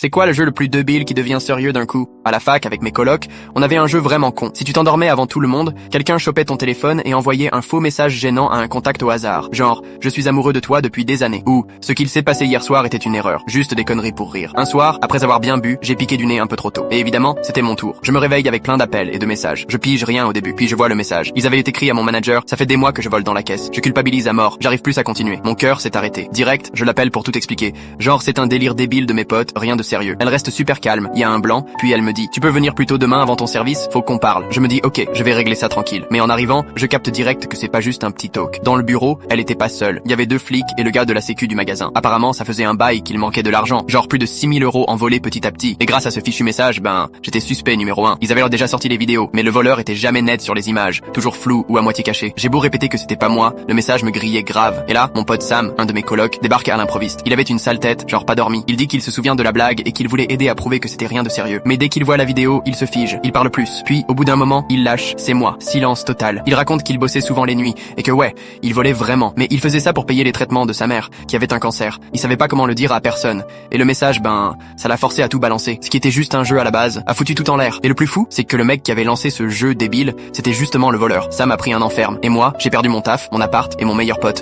C'est quoi le jeu le plus débile qui devient sérieux d'un coup? À la fac, avec mes colocs, on avait un jeu vraiment con. Si tu t'endormais avant tout le monde, quelqu'un chopait ton téléphone et envoyait un faux message gênant à un contact au hasard. Genre, je suis amoureux de toi depuis des années. Ou, ce qu'il s'est passé hier soir était une erreur. Juste des conneries pour rire. Un soir, après avoir bien bu, j'ai piqué du nez un peu trop tôt. Et évidemment, c'était mon tour. Je me réveille avec plein d'appels et de messages. Je pige rien au début, puis je vois le message. Ils avaient été écrits à mon manager, ça fait des mois que je vole dans la caisse. Je culpabilise à mort, j'arrive plus à continuer. Mon cœur s'est arrêté. Direct, je l'appelle pour tout expliquer. Genre, c'est un délire débile de mes potes, rien de sérieux. Elle reste super calme, il y a un blanc, puis elle me dit « Tu peux venir plus tôt demain avant ton service? Faut qu'on parle. » Je me dis « Ok, je vais régler ça tranquille. » Mais en arrivant, je capte direct que c'est pas juste un petit talk. Dans le bureau, elle était pas seule. Il y avait 2 flics et le gars de la sécu du magasin. Apparemment, ça faisait un bail qu'il manquait de l'argent. Genre plus de 6 000 € envolés petit à petit. Et grâce à ce fichu message, j'étais suspect numéro 1. Ils avaient déjà sorti les vidéos, mais le voleur était jamais net sur les images. Toujours flou ou à moitié caché. J'ai beau répéter que c'était pas moi, le message me grillait grave. Et là, mon pote Sam, un de mes colocs, débarque à l'improviste. Il avait une sale tête, genre pas dormi. Il dit qu'il se souvient de la blague et qu'il voulait aider à prouver que c'était rien de sérieux. Mais dès qu'il voit la vidéo, il se fige, il parle plus. Puis, au bout d'un moment, il lâche, c'est moi, silence total. Il raconte qu'il bossait souvent les nuits, et que ouais, il volait vraiment. Mais il faisait ça pour payer les traitements de sa mère, qui avait un cancer. Il savait pas comment le dire à personne. Et le message, ça l'a forcé à tout balancer. Ce qui était juste un jeu à la base, a foutu tout en l'air. Et le plus fou, c'est que le mec qui avait lancé ce jeu débile, c'était justement le voleur. Sam a pris un enferme. Et moi, j'ai perdu mon taf, mon appart et mon meilleur pote.